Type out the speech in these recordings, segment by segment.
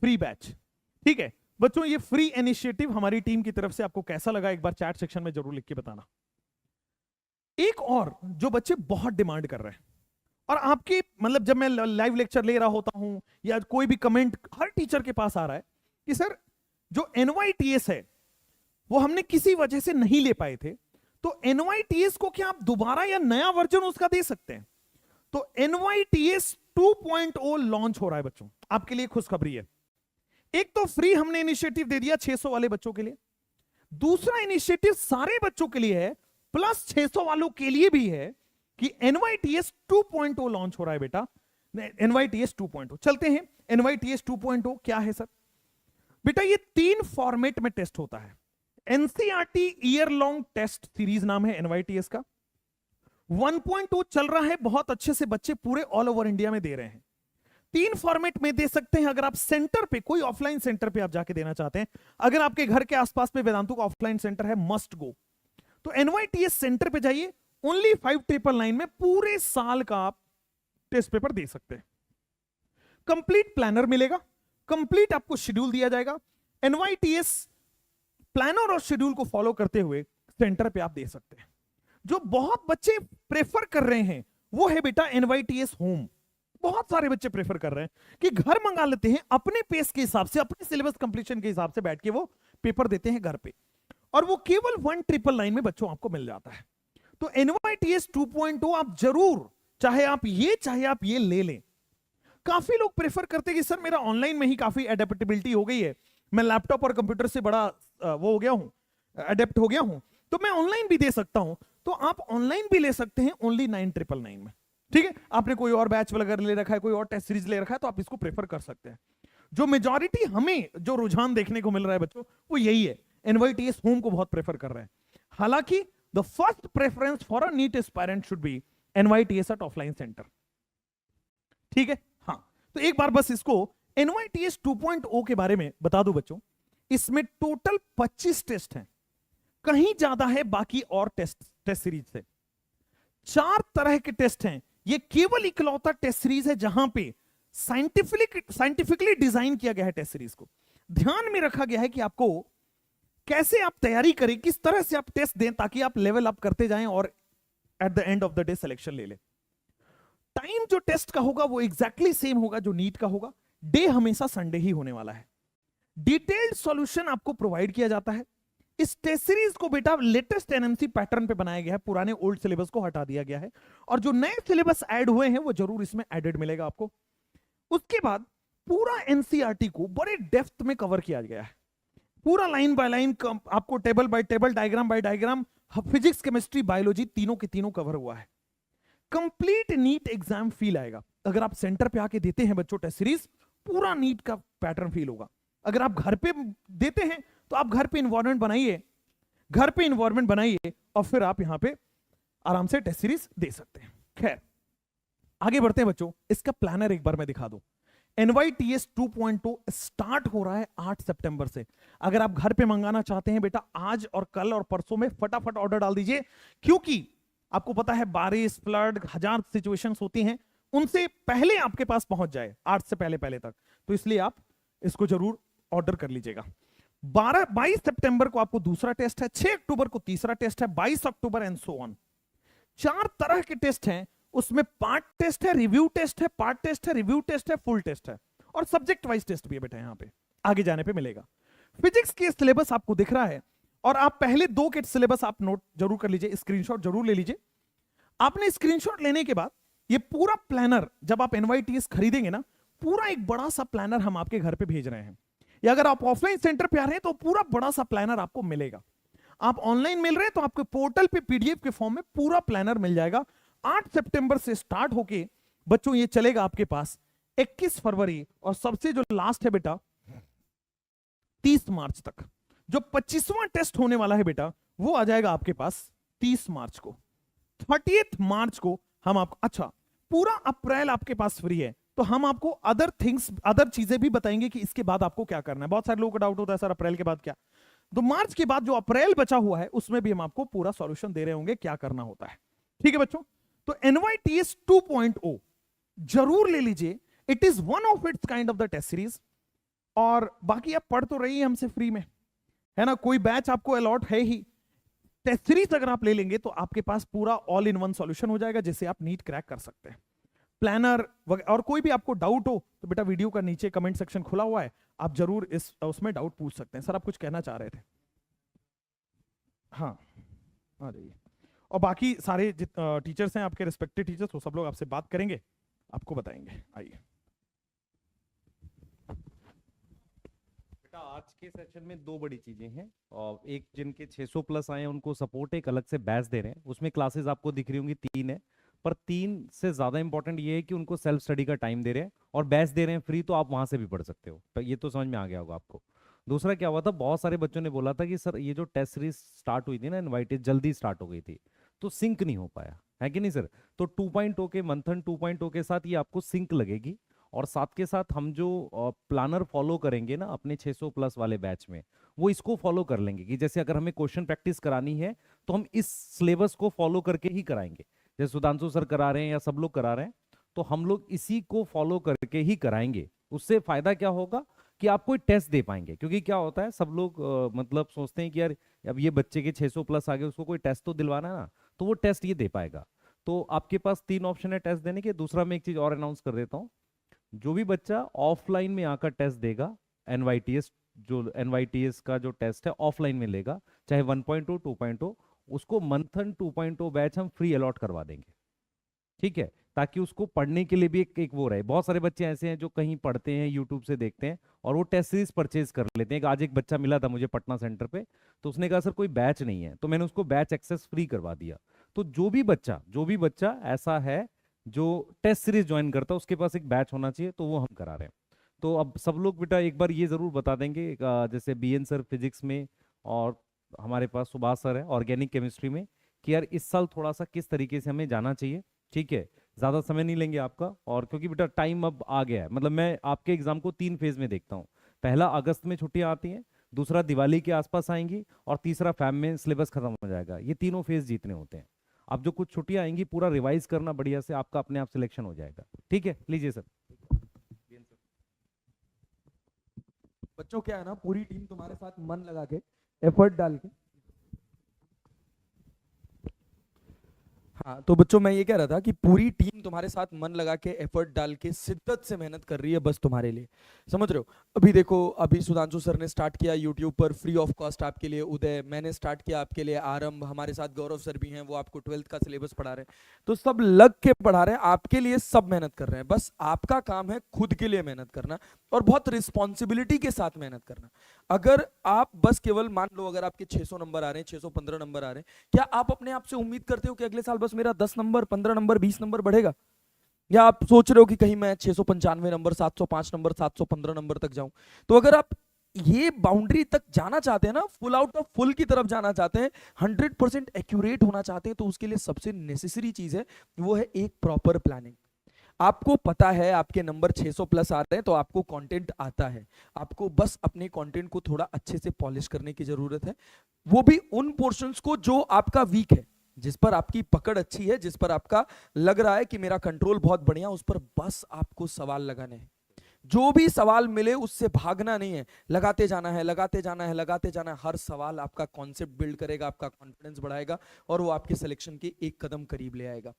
Free batch. ठीक है बच्चों, ये फ्री इनिशिएटिव हमारी टीम की तरफ से आपको कैसा लगा एक बार चैट सेक्शन में जरूर लिख के बताना। एक और जो बच्चे बहुत डिमांड कर रहे हैं, और आपके मतलब जब मैं लाइव लेक्चर ले रहा होता हूं या कोई भी कमेंट हर टीचर के पास आ रहा है कि सर जो NYTS है वो हमने किसी वजह से नहीं ले पाए थे, तो NYTS को क्या आप दोबारा या नया वर्जन उसका दे सकते हैं? तो NYTS 2.0 लॉन्च हो रहा है बच्चों, आपके लिए खुशखबरी है। एक तो फ्री हमने इनिशिएटिव दे दिया 600 वाले बच्चों के लिए, दूसरा इनिशिएटिव सारे बच्चों के लिए है प्लस 600 वालों के लिए भी है कि NYTS 2.0 लॉन्च हो रहा है बेटा। NYTS 2.0 चलते हैं। NYTS 2.0 क्या है सर? बेटा ये 3 फॉर्मेट में टेस्ट होता है। NCERT year long test series नाम है NYTS का। 1.0 चल रहा है, बहुत अच्छे से बच्चे पूरे ऑल ओवर इंडिया में दे रहे हैं। 3 फॉर्मेट में दे सकते हैं। अगर आप सेंटर पे कोई ऑफलाइन सेंटर पे आप जाके देना चाहते हैं, अगर आपके घर के आसपास में वेदांतु का ऑफलाइन सेंटर है, मस्ट गो, तो NYTS सेंटर पे जाइए। ओनली 5999 में पूरे साल का आप टेस्ट पेपर दे सकते हैं। कंप्लीट प्लानर मिलेगा, कंप्लीट आपको शेड्यूल दिया जाएगा। NYTS प्लानर और शेड्यूल को फॉलो करते हुए सेंटर पे आप दे सकते हैं। जो बहुत बच्चे प्रेफर कर रहे हैं वो है बेटा NYTS होम। बहुत सारे बच्चे प्रेफर कर रहे हैं कि घर मंगा लेते हैं, अपने पेस के हिसाब से, अपने सिलेबस कंप्लीशन के हिसाब से बैठ के वो पेपर देते हैं घर पे, और वो केवल 1999 में बच्चों आपको मिल जाता है। तो NYTS 2.0 आप जरूर, चाहे आप ये ले लें। काफी लोग प्रेफर करते हैं कि सर मेरा ऑनलाइन में ही काफी एडेप्टेबिलिटी हो गई है, मैं लैपटॉप और कंप्यूटर से बड़ा वो हो गया हूं, अडेप्ट हो गया हूं, तो मैं ऑनलाइन भी दे सकता हूं। तो आप ऑनलाइन भी ले सकते हैं ओनली 9999 में। ठीक है, आपने कोई और बैच वगैरह ले रखा है, कोई और टेस्ट सीरीज ले रखा है, तो आप इसको प्रेफर कर सकते हैं। जो मेजॉरिटी हमें जो रुझान देखने को मिल रहा है बच्चों वो यही है, NYTS होम को बहुत प्रेफर कर रहे हैं। हालांकि the first preference for a NEET aspirant should be NYTS at offline centre. ठीक है, हाँ, तो एक बार बस इसको NYTS 2.0 के बारे में बता दूं बच्चों। इसमें टोटल 25 टेस्ट हैं, कहीं ज्यादा है बाकी और टेस्ट सीरीज से। 4 तरह के टेस्ट हैं। ये केवल इकलौता टेस्ट सीरीज है जहां पे साइंटिफिकली डिजाइन किया गया है। टेस्ट सीरीज को ध्यान में रखा गया है कि आपको कैसे आप तैयारी करें, किस तरह से आप टेस्ट दें ताकि आप लेवल अप करते जाएं और at the end of the day selection ले लें। टाइम जो टेस्ट का होगा वो एग्जैक्टली सेम होगा जो नीट का होगा। डे हमेशा संडे ही होने वाला है। डिटेल्ड सॉल्यूशन आपको प्रोवाइड किया जाता है। इस टेस्ट सीरीज को बेटा लेटेस्ट NMC पैटर्न पे बनाया गया है, पुराने ओल्ड सिलेबस को हटा दिया गया है, और जो नए सिलेबस ऐड हुए हैं वो जरूर इसमें एडेड मिलेगा आपको। उसके बाद पूरा NCERT को बड़े डेप्थ में कवर किया गया है, पूरा लाइन बाय लाइन आपको table by table, diagram by diagram, physics, chemistry, biology तीनों के तीनों कवर हुआ है। कंप्लीट नीट एग्जाम फील आएगा। अगर आप सेंटर पे आके देते हैं बच्चों टेस्ट सीरीज, पूरा नीट का पैटर्न फील होगा। अगर आप घर पे देते हैं तो आप घर पे इन्वायरमेंट बनाइए, और फिर आप यहां पे आराम से टेस्ट सीरीज दे सकते हैं। खैर आगे बढ़ते हैं बच्चों। इसका प्लानर एक बार मैं दिखा दूं। NYTS 2.0 स्टार्ट हो रहा है 8 सितंबर से। अगर आप घर पे मंगाना चाहते हैं बेटा, आज और कल और परसों में फटाफट ऑर्डर डाल दीजिए, क्योंकि आपको पता है बारिश, फ्लड, 1000 सिचुएशंस होती हैं, उनसे पहले आपके पास पहुंच जाए 8 से पहले तक। तो इसलिए आप इसको जरूर ऑर्डर कर लीजिएगा। 22 सितंबर को आपको दूसरा टेस्ट है, 6 अक्टूबर को तीसरा टेस्ट है, 22 अक्टूबर एंड सो ऑन। 4 तरह के टेस्ट हैं। उसमें पार्ट टेस्ट है, रिव्यू टेस्ट है, पार्ट टेस्ट है, रिव्यू टेस्ट है, फुल टेस्ट है, और सब्जेक्ट वाइज टेस्ट भी है बेटा। यहां पे आगे जाने पे मिलेगा। फिजिक्स के सिलेबस आपको दिख रहा है, और आप पहले 2 के सिलेबस आप नोट जरूर कर लीजिए, स्क्रीनशॉट जरूर ले लीजिए। आपने स्क्रीनशॉट लेने के बाद ये पूरा प्लानर जब आप NYTS खरीदेंगे ना, पूरा एक बड़ा सा प्लानर हम आपके घर पे भेज रहे हैं, या अगर आप ऑफलाइन सेंटर पे आ रहे हैं तो पूरा बड़ा सा प्लानर आपको मिलेगा। आप ऑनलाइन मिल रहे हैं तो आपके पोर्टल पे PDF के फॉर्म में पूरा प्लानर मिल जाएगा। 8 सितंबर से स्टार्ट होके बच्चों ये चलेगा आपके पास 21 फरवरी, और सबसे जो लास्ट है बेटा 30 मार्च तक। जो 25वां टेस्ट होने वाला है बेटा वो आ जाएगा आपके पास 30 मार्च को। 30 मार्च को हम आपको, अच्छा पूरा अप्रैल आपके पास फ्री है, तो हम आपको अदर चीजें भी बताएंगे कि इसके बाद आपको क्या करना है। बहुत सारे लोगों को डाउट होता है सर अप्रैल के बाद क्या, तो मार्च के बाद जो अप्रैल बचा हुआ है उसमें भी हम आपको पूरा सॉल्यूशन दे रहे होंगे क्या करना होता है। ठीक है बच्चों, तो NYTS 2.0 जरूर ले लीजिए। It is one of its kind of the test series. और बाकी आप पढ़ तो रही है हमसे फ्री में, है ना, कोई बैच आपको अलॉट है ही। टेस्ट सीरीज अगर आप ले लेंगे तो आपके पास पूरा ऑल इन वन सॉल्यूशन हो जाएगा, जिससे आप नीट क्रैक कर सकते हैं। प्लानर और कोई भी आपको डाउट हो तो बेटा वीडियो का नीचे कमेंट सेक्शन खुला हुआ है, आप जरूर इस उसमें डाउट पूछ सकते हैं। सर आप कुछ कहना चाह रहे थे? हाँ आ जाइए। और बाकी सारे टीचर्स हैं आपके रिस्पेक्टेड टीचर्स, वो सब लोग आपसे बात करेंगे, आपको बताएंगे। आइए। बेटा आज के सेशन में दो बड़ी चीजें हैं, और एक जिनके 600 प्लस आए हैं उनको सपोर्ट एक अलग से बैच दे रहे हैं, उसमें क्लासेस आपको दिख रही होंगी 3 है, पर 3 से ज्यादा इंपॉर्टेंट ये है कि उनको सेल्फ स्टडी का टाइम दे रहे हैं और बैच दे रहे हैं फ्री, तो आप वहां से भी पढ़ सकते हो। तो ये तो समझ में आ गया होगा आपको। दूसरा क्या हुआ था, बहुत सारे बच्चों ने बोला था कि सर ये जो टेस्ट सीरीज स्टार्ट हुई थी ना, इनवाइटेड जल्दी स्टार्ट हो गई थी, तो सिंक नहीं हो पाया है कि नहीं सर। तो 2.0 के मंथन 2.0 के साथ ये आपको सिंक लगेगी, और साथ के साथ हम जो प्लानर फॉलो करेंगे ना अपने 600 प्लस वाले बैच में, वो इसको फॉलो कर लेंगे कि जैसे अगर हमें क्वेश्चन प्रैक्टिस करानी है तो हम इस सिलेबस को फॉलो करके ही कराएंगे, जैसे सुधांशु सर करा रहे हैं या सब लोग करा रहे हैं, तो हम लोग इसी को फॉलो करके ही कराएंगे। उससे फायदा क्या होगा कि आप कोई टेस्ट दे पाएंगे, क्योंकि क्या होता है सब लोग मतलब सोचते हैं कि यार अब ये बच्चे के 600 प्लस आ गए, उसको कोई टेस्ट तो दिलवाना है ना, तो वो टेस्ट ये दे पाएगा। तो आपके पास 3 ऑप्शन है टेस्ट देने के। दूसरा मैं एक चीज और अनाउंस कर देता हूँ, जो भी बच्चा ऑफलाइन में आकर टेस्ट देगा, एनवाईटीएस जो एनवाईटीएस का जो टेस्ट है ऑफलाइन में लेगा, चाहे 1.2 2.0, उसको मंथन 2.0 बैच हम फ्री अलॉट करवा देंगे, ठीक है, ताकि उसको पढ़ने के लिए भी एक वो रहे। बहुत सारे बच्चे ऐसे हैं जो कहीं पढ़ते हैं, यूट्यूब से देखते हैं और वो टेस्ट सीरीज परचेज कर लेते हैं। आज एक बच्चा मिला था मुझे पटना सेंटर पे, तो उसने कहा सर कोई बैच नहीं है, तो मैंने उसको बैच एक्सेस फ्री करवा दिया। तो जो भी बच्चा ऐसा है जो टेस्ट सीरीज ज्वाइन करता है, उसके पास एक बैच होना चाहिए, तो वो हम करा रहे हैं। तो अब सब लोग बेटा एक बार ये जरूर बता देंगे, जैसे बीएन सर फिजिक्स में, और हमारे पास सुभाष सर है ऑर्गेनिक केमिस्ट्री में, कि यार इस साल थोड़ा सा किस तरीके से हमें जाना चाहिए, ठीक है। ज्यादा समय नहीं लेंगे आपका, और क्योंकि बेटा टाइम अब आ गया है, मतलब मैं आपके एग्जाम को 3 फेज में देखता हूँ। पहला अगस्त में छुट्टियां आती हैं, दूसरा दिवाली के आसपास आएंगी, और तीसरा फैब में सिलेबस खत्म हो जाएगा। ये तीनों फेज जीतने होते हैं। अब जो कुछ छुट्टियां आएंगी पूरा रिवाइज करना बढ़िया से, आपका अपने आप सिलेक्शन हो जाएगा, ठीक है। लीजिए सर। बच्चों क्या है ना, पूरी टीम तुम्हारे साथ मन लगा के एफर्ट डाल के, हाँ तो बच्चों मैं ये कह रहा था कि पूरी टीम तुम्हारे साथ मन लगा के एफर्ट डाल के शिद्दत से मेहनत कर रही है बस तुम्हारे लिए, समझ रहे हो। अभी देखो, अभी सुधांशु सर ने स्टार्ट किया यूट्यूब पर फ्री ऑफ कॉस्ट आपके लिए उदय, मैंने स्टार्ट किया आपके लिए आरंभ, हमारे साथ गौरव सर भी हैं, वो आपको 12th का सिलेबस पढ़ा रहे हैं। तो सब लग के पढ़ा रहे हैं आपके लिए, सब मेहनत कर रहे हैं, बस आपका काम है खुद के लिए मेहनत करना और बहुत रिस्पॉन्सिबिलिटी के साथ मेहनत करना। अगर आप बस केवल मान लो अगर आपके 600 नंबर आ रहे हैं, 615 नंबर आ रहे हैं, क्या आप अपने आप से उम्मीद करते हो कि अगले साल बस मेरा 10 नंबर 15 नंबर 20 नंबर बढ़ेगा? या आप सोच रहे हो कि कहीं मैं 695 नंबर 705 नंबर 715 नंबर तक जाऊं? तो अगर आप ये बाउंड्री तक जाना चाहते हैं ना, फुल आउट ऑफ फुल की तरफ जाना चाहते हैं, 100% एक्यूरेट होना चाहते हैं, तो उसके लिए सबसे नेसेसरी चीज है वो है एक प्रॉपर प्लानिंग। आपको पता है आपके नंबर 600 प्लस आ रहे हैं, तो आपको कंटेंट आता है, आपको बस अपने कंटेंट को थोड़ा अच्छे से पॉलिश करने की जरूरत है, वो भी उन पोर्शंस को जो आपका वीक है, जिस पर आपकी पकड़ अच्छी है, जिस पर आपका लग रहा है कि मेरा कंट्रोल बहुत बढ़िया, उस पर बस आपको सवाल लगाने हैं। जो भी सवाल मिले उससे भागना नहीं है, लगाते जाना है, लगाते जाना है, लगाते जाना है। हर सवाल आपका कॉन्सेप्ट बिल्ड करेगा, आपका कॉन्फिडेंस बढ़ाएगा और वो आपके सिलेक्शन के एक कदम करीब ले आएगा।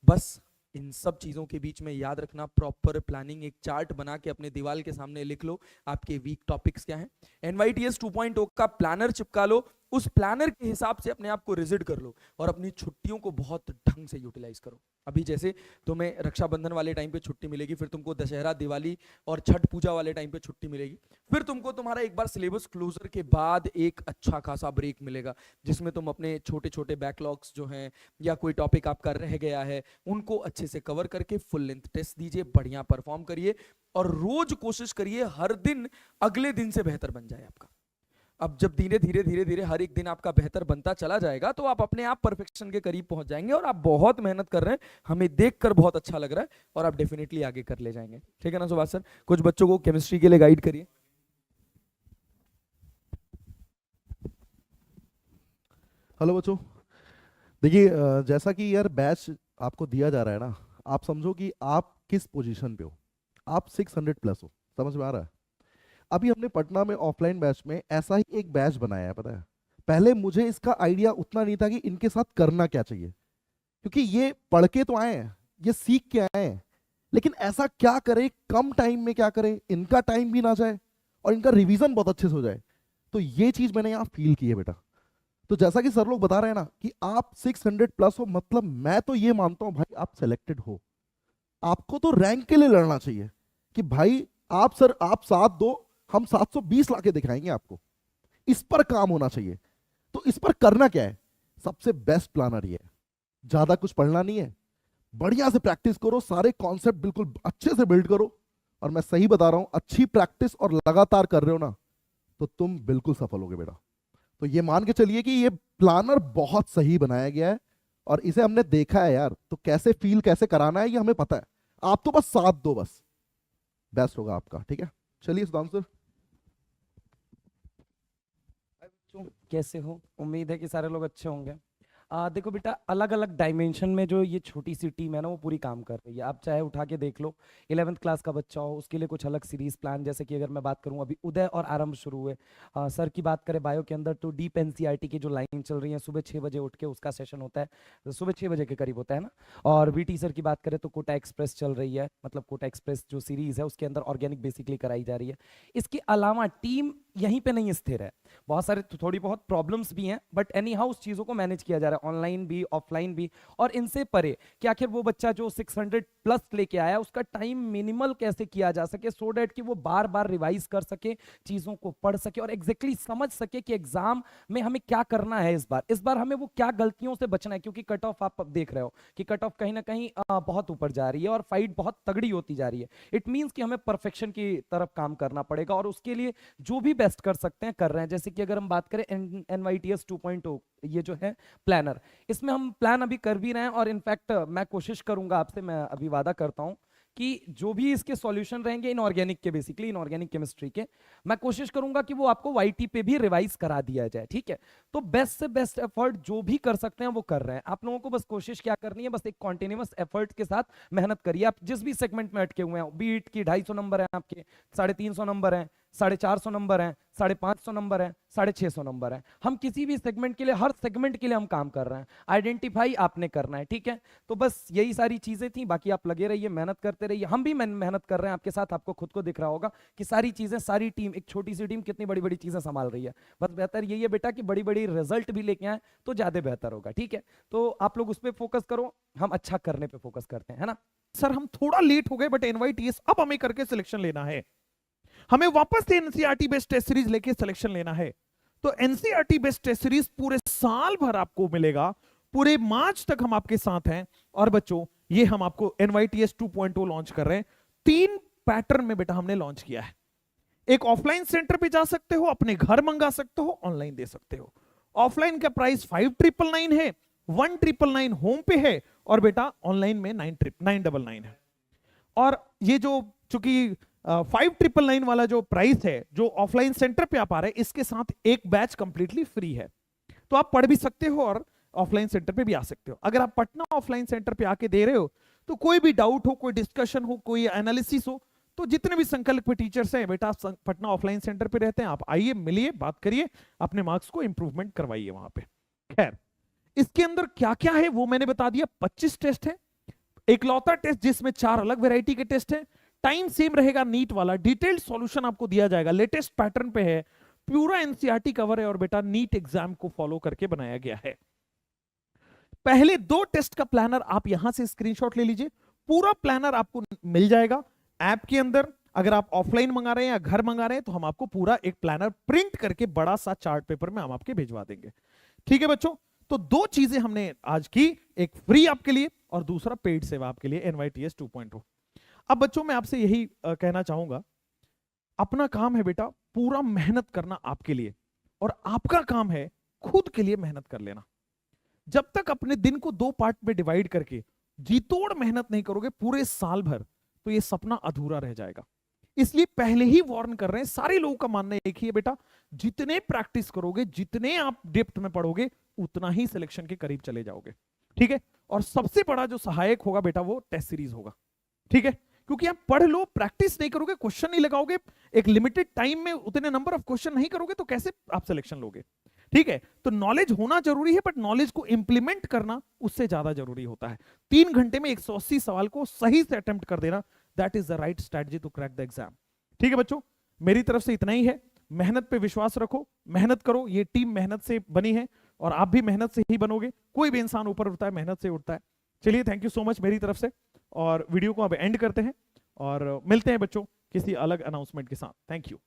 बस इन सब चीजों के बीच में याद रखना, प्रॉपर प्लानिंग, एक चार्ट बना के अपने दीवार के सामने लिख लो आपके वीक टॉपिक्स क्या हैं, एनवाईटीएस 2.0 का प्लानर चिपका लो, उस प्लानर के हिसाब से अपने आप को रिजिड कर लो और अपनी छुट्टियों को बहुत ढंग से यूटिलाइज करो। अभी जैसे तुम्हें रक्षाबंधन वाले टाइम पे छुट्टी मिलेगी, फिर तुमको दशहरा दिवाली और छठ पूजा वाले टाइम पे छुट्टी मिलेगी, फिर तुमको तुम्हारा एक बार सिलेबस क्लोजर के बाद एक अच्छा खासा ब्रेक मिलेगा, जिसमें तुम अपने छोटे छोटे बैकलॉग्स जो हैं या कोई टॉपिक आपका रह गया है उनको अच्छे से कवर करके फुल लेंथ टेस्ट दीजिए, बढ़िया परफॉर्म करिए और रोज कोशिश करिए हर दिन अगले दिन से बेहतर बन जाए आपका। अब जब धीरे धीरे धीरे धीरे हर एक दिन आपका बेहतर बनता चला जाएगा तो आप अपने आप परफेक्शन के करीब पहुंच जाएंगे और आप बहुत मेहनत कर रहे हैं, हमें देखकर बहुत अच्छा लग रहा है और आप डेफिनेटली आगे कर ले जाएंगे। ठीक है ना सुभाष सर, कुछ बच्चों को केमिस्ट्री के लिए गाइड करिए। हेलो बच्चों, देखिए जैसा कि यार बैच आपको दिया जा रहा है ना, आप समझो कि आप किस पोजीशन पे हो। आप 600 प्लस हो, समझ में आ रहा है? अभी हमने पटना में ऑफलाइन बैच में ऐसा ही एक बैच बनाया है, पता है। पहले मुझे इसका आइडिया उतना नहीं था कि इनके साथ करना क्या चाहिए, क्योंकि ये पढ़ के तो आए हैं, ये सीख के आए हैं, लेकिन ऐसा क्या करें, कम टाइम में क्या करें, इनका टाइम भी ना जाए और इनका रिवीजन बहुत अच्छे से हो जाए। तो ये चीज मैंने यहाँ फील की है बेटा। तो जैसा कि सर लोग बता रहे हैं ना कि आप 600 प्लस हो, मतलब मैं तो ये मानता हूं भाई आप सेलेक्टेड हो। आपको तो रैंक के लिए लड़ना चाहिए कि भाई आप सर आप 7 दो, हम 720 लाके दिखाएंगे आपको। इस पर काम होना चाहिए। तो इस पर करना क्या है, सबसे बेस्ट प्लानर ये है। ज्यादा कुछ पढ़ना नहीं है, बढ़िया से प्रैक्टिस करो, सारे कॉन्सेप्ट बिल्कुल अच्छे से बिल्ड करो। और मैं सही बता रहा हूं, अच्छी प्रैक्टिस और लगातार कर रहे हो ना, तो तुम बिल्कुल सफल होगे बेटा। तो ये मान के चलिए कि ये प्लानर बहुत सही बनाया गया है और इसे हमने देखा है यार, तो कैसे फील कैसे कराना है ये हमें पता है। आप तो बस साथ दो, बस बेस्ट होगा आपका। ठीक है, चलिए सुधांशु सर। बच्चों कैसे हो? उम्मीद है कि सारे लोग अच्छे होंगे। देखो बेटा, अलग अलग डायमेंशन में जो ये छोटी सी टीम है ना, वो पूरी काम कर रही है। आप चाहे उठा के देख लो, 11th क्लास का बच्चा हो, उसके लिए कुछ अलग सीरीज प्लान, जैसे कि अगर मैं बात करूं, अभी उदय और आरंभ शुरू हुए। सर की बात करें बायो के अंदर, तो डीप एनसीईआरटी की जो लाइन चल रही है, सुबह 6 बजे उठ के उसका सेशन होता है, तो सुबह 6 बजे के करीब होता है ना। और वीटी सर की बात करें तो कोटा एक्सप्रेस चल रही है, मतलब कोटा एक्सप्रेस जो सीरीज है उसके अंदर ऑर्गेनिक बेसिकली कराई जा रही है। इसके अलावा टीम यहीं पे नहीं स्थिर है, बहुत सारे थोड़ी बहुत प्रॉब्लम्स भी हैं, बट एनी हाउ उस चीजों को मैनेज किया जा रहा है, ऑनलाइन भी ऑफलाइन भी। और इनसे परे कि आखिर वो बच्चा जो 600 प्लस लेके आया, उसका टाइम मिनिमल कैसे किया जा सके, सो डैट कि वो बार बार रिवाइज कर सके, चीजों को पढ़ सके और एग्जैक्टली समझ सके कि एग्जाम में हमें क्या करना है, इस बार हमें वो क्या गलतियों से बचना है। क्योंकि कट ऑफ आप देख रहे हो कि कट ऑफ कहीं ना कहीं बहुत ऊपर जा रही है और फाइट बहुत तगड़ी होती जा रही है। इट मींस कि हमें परफेक्शन की तरफ काम करना पड़ेगा और उसके लिए जो भी बेस्ट कर सकते हैं कर रहे हैं। जैसे कि अगर हम बात करें NYTS 2.0, ये जो है प्लानर, इसमें हम प्लान अभी कर भी रहे हैं और इनफैक्ट मैं कोशिश करूंगा आपसे, मैं अभी वादा करता हूं कि जो भी इसके सॉल्यूशन रहेंगे इनऑर्गेनिक के, बेसिकली इनऑर्गेनिक केमिस्ट्री के, मैं कोशिश करूंगा कि वो आपको YT पे भी रिवाइज करा दिया जाए। ठीक है, तो बेस्ट से बेस्ट एफर्ट जो भी कर सकते हैं वो कर रहे हैं। आप लोगों को बस कोशिश क्या करनी है, बस एक कॉन्टिन्यूअस एफर्ट के साथ मेहनत करिए। आप जिस भी सेगमेंट में अटके हुए हैं, बीट की 250 नंबर है आपके, 350 नंबर है, 450 नंबर है, 550 नंबर है, 650 नंबर है, हम किसी भी सेगमेंट के लिए, हर सेगमेंट के लिए हम काम कर रहे हैं। आइडेंटिफाई आपने करना है। ठीक है, तो बस यही सारी चीजें थी, बाकी आप लगे रहिए, मेहनत करते रहिए, हम भी मेहनत कर रहे हैं आपके साथ। आपको खुद को दिख रहा होगा कि सारी चीजें, सारी टीम, एक छोटी सी टीम कितनी बड़ी बड़ी चीजें संभाल रही है। बस बेहतर यही है बेटा कि बड़ी बड़ी रिजल्ट भी लेके आए तो ज्यादा बेहतर होगा। ठीक है, तो आप लोग उस पर फोकस करो, हम अच्छा करने पे फोकस करते हैं, है ना। सर हम थोड़ा लेट हो गए, बट NYTS अब हमें करके सिलेक्शन लेना है, हमें वापस से NCERT बेस्ड टेस्ट सीरीज लेके सिलेक्शन लेना है। तो NCERT बेस्ड टेस्ट सीरीज पूरे साल भर आपको मिलेगा, पूरे मार्च तक हम आपके साथ हैं। और बच्चों, ये हम आपको NYTS 2.0 लॉन्च कर रहे हैं। 3 पैटर्न में बेटा हमने लॉन्च किया है। एक ऑफलाइन सेंटर पे जा सकते हो, अपने घर मंगा सकते हो, ऑनलाइन दे सकते हो। ऑफलाइन का प्राइस 5999 है, 1999 होम पे है, और बेटा ऑनलाइन में 999 है। और ये जो चूंकि 5999 वाला जो प्राइस है, जो ऑफलाइन सेंटर पे आप आ रहे हैं, इसके साथ एक बैच कंप्लीटली फ्री है। तो आप पढ़ भी सकते हो और ऑफलाइन सेंटर पे भी आ सकते हो। अगर आप पटना ऑफलाइन सेंटर पे आके दे रहे हो, तो कोई भी डाउट हो, कोई डिस्कशन हो, कोई एनालिसिस हो, तो जितने भी संकल्प टीचर्स हैं बेटा, पटना ऑफलाइन सेंटर पे रहते हैं, आप आइए, मिलिए, बात करिए, अपने मार्क्स को इंप्रूवमेंट करवाइए वहां पे। खैर, इसके अंदर क्या क्या है वो मैंने बता दिया। 25 टेस्ट है, एकलौता टेस्ट जिसमें 4 अलग वैरायटी के टेस्ट हैं। टाइम सेम रहेगा नीट वाला, डिटेल्ड सॉल्यूशन आपको दिया जाएगा, लेटेस्ट पैटर्न पे है, पूरा NCERT कवर है, और बेटा नीट एग्जाम को फॉलो करके बनाया गया है। पहले 2 टेस्ट का प्लानर आप यहां से स्क्रीनशॉट ले लीजिए, पूरा प्लानर आपको मिल जाएगा ऐप के अंदर। अगर आप ऑफलाइन मंगा रहे हैं या घर मंगा रहे हैं, तो हम आपको पूरा एक प्लानर प्रिंट करके बड़ा सा चार्ट पेपर में हम आपके भिजवा देंगे। ठीक है बच्चों, तो 2 चीजें हमने आज की, एक फ्री आपके लिए और दूसरा पेड सेवा आपके लिए, NYTS 2.0। अब बच्चों मैं आपसे यही कहना चाहूंगा, अपना काम है बेटा पूरा मेहनत करना आपके लिए, और आपका काम है खुद के लिए मेहनत कर लेना। जब तक अपने दिन को 2 पार्ट में डिवाइड करके जी तोड़ मेहनत नहीं करोगे पूरे साल भर, तो ये सपना अधूरा रह जाएगा। इसलिए पहले ही वार्न कर रहे हैं, सारे लोगों का मानना एक ही है बेटा, जितने प्रैक्टिस करोगे, जितने आप डेप्थ में पढ़ोगे, उतना ही सिलेक्शन के करीब चले जाओगे। ठीक है, और सबसे बड़ा जो सहायक होगा बेटा वो टेस्ट सीरीज होगा। ठीक है, क्योंकि आप पढ़ लो, प्रैक्टिस नहीं करोगे, क्वेश्चन नहीं लगाओगे, एक लिमिटेड टाइम में उतने नंबर ऑफ क्वेश्चन नहीं करोगे तो कैसे आप सिलेक्शन लोगे? ठीक है, तो नॉलेज होना जरूरी है, बट नॉलेज को इंप्लीमेंट करना उससे ज्यादा जरूरी होता है। 3 घंटे में 180 सवाल को सही से अटेम्प्ट कर देना, that is the right strategy to crack the exam. ठीक है बच्चों, मेरी तरफ से इतना ही है। मेहनत पे विश्वास रखो, मेहनत करो, ये टीम मेहनत से बनी है और आप भी मेहनत से ही बनोगे। कोई भी इंसान ऊपर उठता है मेहनत से उठता है। चलिए, थैंक यू सो मच मेरी तरफ से, और वीडियो को अब एंड करते हैं और मिलते हैं बच्चों किसी अलग अनाउंसमेंट के साथ। Thank you.